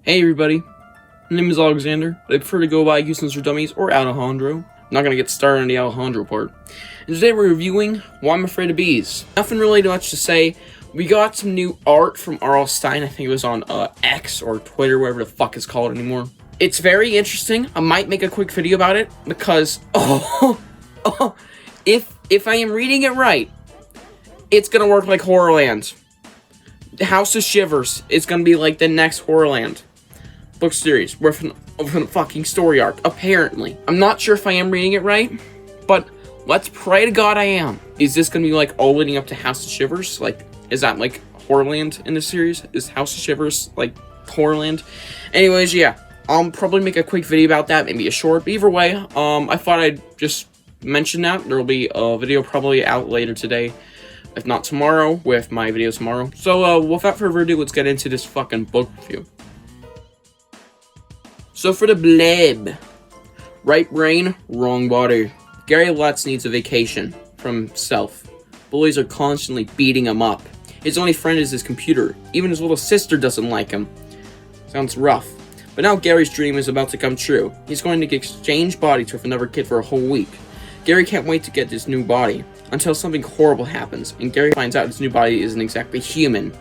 Hey everybody, my name is Alexander, but I prefer to go by Goosebumps for Dummies or Alejandro. I'm not going to get started on the Alejandro part. And today we're reviewing Why I'm Afraid of Bees. Nothing really much to say. We got some new art from Stine. I think it was on X or Twitter, whatever the fuck it's called anymore. It's very interesting. I might make a quick video about it because, if I am reading it right, it's going to work like Horrorland. House of Shivers is going to be like the next Horrorland book series with a fucking story arc, apparently. I'm not sure if I am reading it right, but let's pray to God I am. Is this gonna be like all leading up to House of Shivers? Like, is that like Horrorland in the series? Is House of Shivers like Horrorland? Anyways, yeah, I'll probably make a quick video about that, maybe a short, but either way, I thought I'd just mention that. There will be a video probably out later today, if not tomorrow, with my video tomorrow. So, without further ado, let's get into this fucking book review. So for the bleb, right brain, wrong body. Gary Lutz needs a vacation from himself. Bullies are constantly beating him up. His only friend is his computer. Even his little sister doesn't like him. Sounds rough. But now Gary's dream is about to come true. He's going to exchange bodies with another kid for a whole week. Gary can't wait to get this new body, until something horrible happens, and Gary finds out his new body isn't exactly human.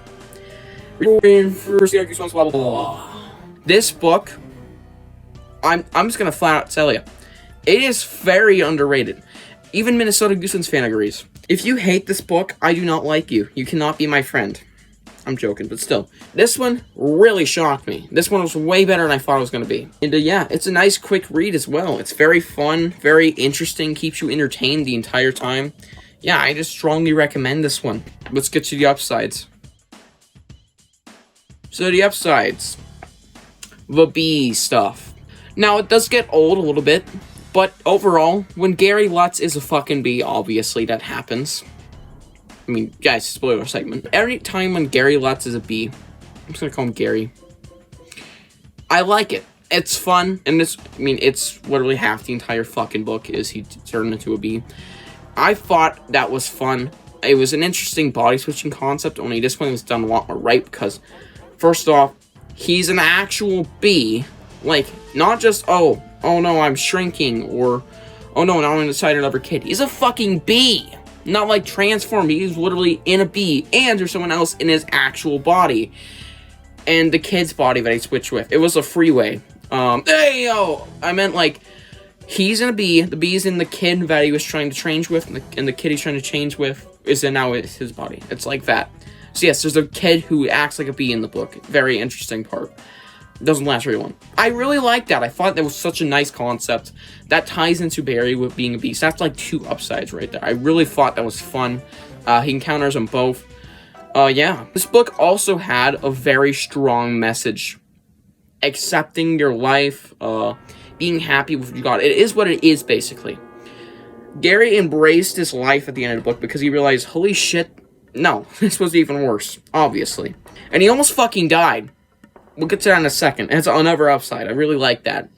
This book, I'm just gonna flat out tell you, it is very underrated. Even Minnesota Goosebumps fan agrees. If you hate this book, I do not like you. You cannot be my friend. I'm joking, but still. This one really shocked me. This one was way better than I thought it was gonna be. And yeah, it's a nice quick read as well. It's very fun, very interesting, keeps you entertained the entire time. Yeah, I just strongly recommend this one. Let's get to the upsides. So the upsides. The bee stuff. Now, it does get old a little bit, but overall, when Gary Lutz is a fucking bee, obviously that happens. I mean, guys, spoiler segment. Every time when Gary Lutz is a bee, I'm just gonna call him Gary, I like it. It's fun, and it's literally half the entire fucking book is he turned into a bee. I thought that was fun. It was an interesting body switching concept, only this one was done a lot more right, because, first off, he's an actual bee. Like, not just, oh no, I'm shrinking, or, oh no, now I'm inside another kid. He's a fucking bee! Not like transformed, he's literally in a bee, and there's someone else in his actual body. And the kid's body that he switched with. It was a freeway. Hey, yo! I meant, like, he's in a bee, the bee's in the kid that he was trying to change with, and the kid he's trying to change with is in now his body. It's like that. So yes, there's a kid who acts like a bee in the book. Very interesting part. Doesn't last very long. I really like that. I thought that was such a nice concept. That ties into Barry with being a beast. That's like two upsides right there. I really thought that was fun. He encounters them both. Yeah. This book also had a very strong message. Accepting your life, being happy with what you got. It is what it is, basically. Gary embraced his life at the end of the book because he realized, holy shit, no, this was even worse, obviously. And he almost fucking died. We'll get to that in a second. It's another upside. I really like that.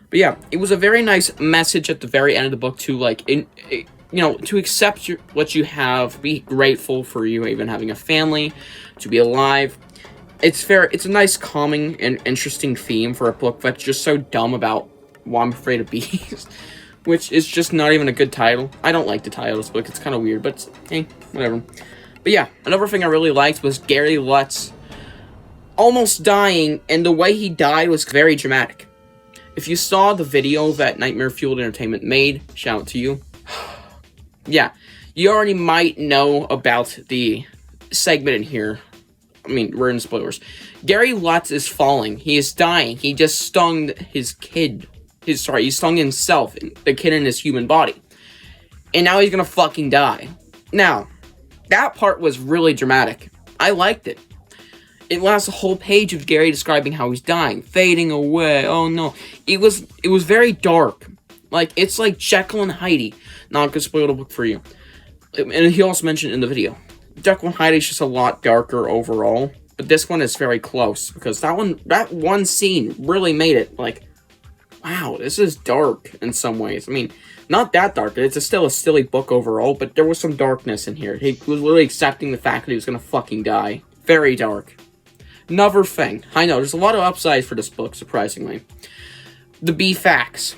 But yeah, it was a very nice message at the very end of the book to, like, to accept what you have, be grateful for you even having a family, to be alive. It's fair. It's a nice, calming, and interesting theme for a book that's just so dumb about why I'm afraid of bees, which is just not even a good title. I don't like the title of this book. It's kind of weird, but hey, whatever. But yeah, another thing I really liked was Gary Lutz almost dying, and the way he died was very dramatic. If you saw the video that Nightmare Fueled Entertainment made, shout out to you. Yeah, you already might know about the segment in here. I mean, we're in spoilers. Gary Lutz is falling. He is dying. He just stung his kid. He stung himself, the kid in his human body. And now he's gonna fucking die. Now, that part was really dramatic. I liked it. It lasts a whole page of Gary describing how he's dying, fading away. Oh no. It was very dark. Like, it's like Jekyll and Hyde. Not gonna spoil the book for you. And he also mentioned in the video, Jekyll and Hyde is just a lot darker overall. But this one is very close, because that one scene really made it like, wow, this is dark in some ways. I mean, not that dark. It's still a silly book overall, but there was some darkness in here. He was literally accepting the fact that he was gonna fucking die. Very dark. Another thing. I know, there's a lot of upsides for this book, surprisingly. The B facts.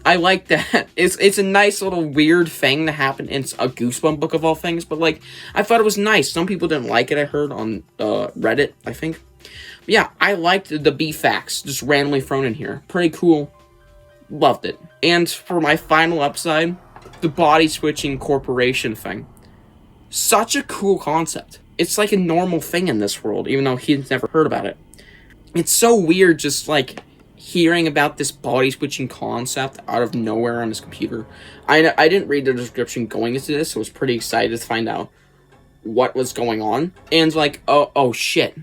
I like that. It's a nice little weird thing to happen in a Goosebump book of all things, but, like, I thought it was nice. Some people didn't like it, I heard, on Reddit, I think. But yeah, I liked the B facts, just randomly thrown in here. Pretty cool. Loved it. And for my final upside, the body-switching corporation thing. Such a cool concept. It's like a normal thing in this world, even though he's never heard about it. It's so weird just, like, hearing about this body-switching concept out of nowhere on his computer. I didn't read the description going into this, so I was pretty excited to find out what was going on. And, like, oh shit.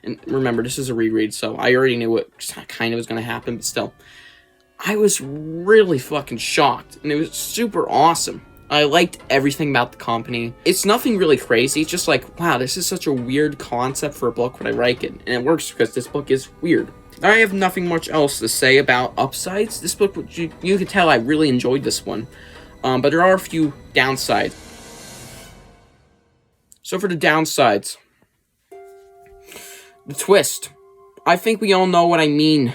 And remember, this is a reread, so I already knew what kind of was going to happen, but still. I was really fucking shocked, and it was super awesome. I liked everything about the company. It's nothing really crazy, it's just like, wow, this is such a weird concept for a book, but I like it. And it works because this book is weird. I have nothing much else to say about upsides. This book, you can tell I really enjoyed this one. But there are a few downsides. So for the downsides. The twist. I think we all know what I mean.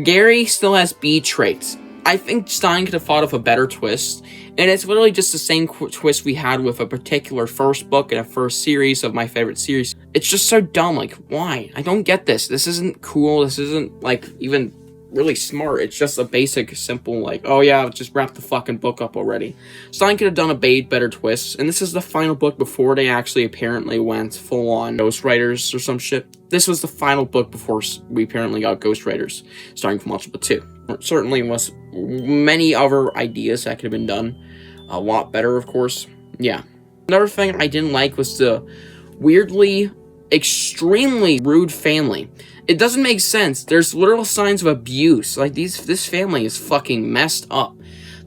Gary still has B traits. I think Stine could have thought of a better twist, and it's literally just the same twist we had with a particular first book in a first series of my favorite series. It's just so dumb, like, why? I don't get this. This isn't cool, this isn't, like, even really smart. It's just a basic, simple, like, oh yeah, just wrap the fucking book up already. Stine could have done a better twist, and this is the final book before they actually apparently went full-on ghostwriters or some shit. This was the final book before we apparently got ghostwriters, starting from Multiple 2. There certainly was many other ideas that could have been done a lot better, of course. Yeah. Another thing I didn't like was the weirdly, extremely rude family. It doesn't make sense. There's literal signs of abuse. Like, this family is fucking messed up.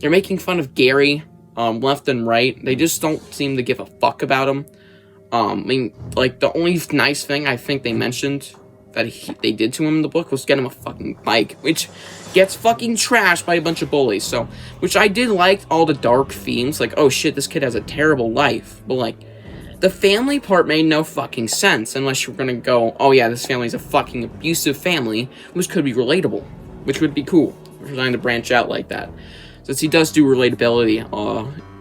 They're making fun of Gary, left and right. They just don't seem to give a fuck about him. I mean, like, the only nice thing I think they mentioned that they did to him in the book was get him a fucking bike, which gets fucking trashed by a bunch of bullies, so, which I did like all the dark themes, like, oh shit, this kid has a terrible life, but, like, the family part made no fucking sense, unless you're gonna go, oh yeah, this family's a fucking abusive family, which could be relatable, which would be cool, if we're trying to branch out like that, since he does do relatability,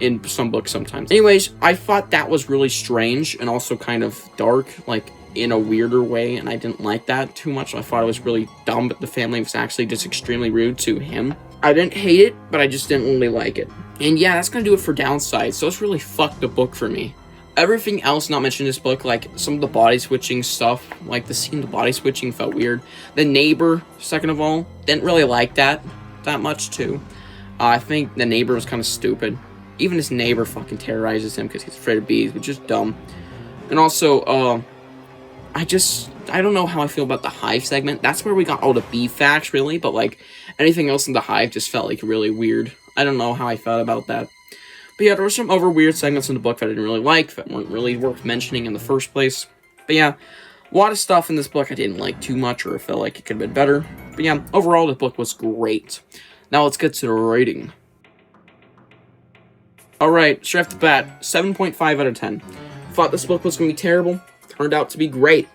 in some books sometimes. Anyways, I thought that was really strange, and also kind of dark, like, in a weirder way, and I didn't like that too much. I thought it was really dumb, but the family was actually just extremely rude to him. I didn't hate it, but I just didn't really like it. And yeah, that's gonna do it for downsides, so it's really fucked the book for me. Everything else not mentioned in this book, like some of the body switching stuff, like the scene of the body switching felt weird. The neighbor, second of all, didn't really like that much too. I think the neighbor was kind of stupid. Even his neighbor fucking terrorizes him because he's afraid of bees, which is dumb. And also, I don't know how I feel about the Hive segment. That's where we got all the B facts, really, but, like, anything else in the Hive just felt, like, really weird. I don't know how I felt about that. But yeah, there were some other weird segments in the book that I didn't really like, that weren't really worth mentioning in the first place. But yeah, a lot of stuff in this book I didn't like too much, or felt like it could have been better. But yeah, overall, the book was great. Now let's get to the rating. Alright, straight off the bat, 7.5 out of 10. Thought this book was going to be terrible. Turned out to be great.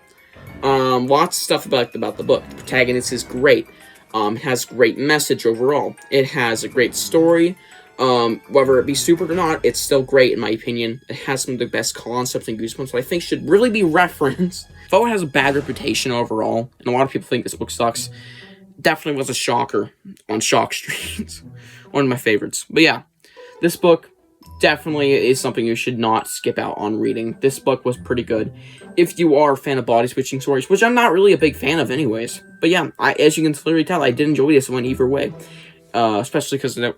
Lots of stuff about the book. The protagonist is great. Has great message overall. It has a great story. Whether it be super or not, it's still great in my opinion. It has some of the best concepts in Goosebumps, so I think should really be referenced. Though it has a bad reputation overall, and a lot of people think this book sucks, definitely was a shocker on Shock Street. One of my favorites. But yeah, this book definitely is something you should not skip out on reading. This book was pretty good. If you are a fan of body switching stories, which I'm not really a big fan of anyways. But yeah, as you can clearly tell, I did enjoy this one either way. Especially because that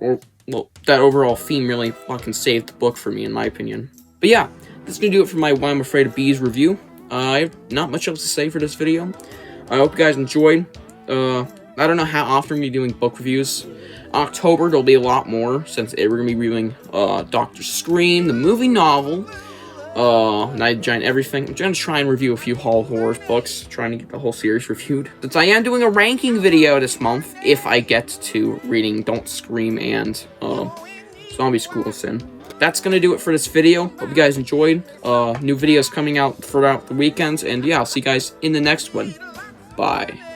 overall theme really fucking saved the book for me, in my opinion. But yeah, that's gonna do it for my Why I'm Afraid of Bees review. I have not much else to say for this video. I hope you guys enjoyed. I don't know how often we'll be doing book reviews. October, there'll be a lot more, since we're going to be reviewing Dr. Scream, the movie novel, Night Giant Everything. I'm going to try and review a few Hall Horror books, trying to get the whole series reviewed. Since I am doing a ranking video this month, if I get to reading Don't Scream and Zombie School Sin. that's gonna do it for this video. Hope you guys enjoyed. New videos coming out throughout the weekends, and yeah, I'll see you guys in the next one. Bye.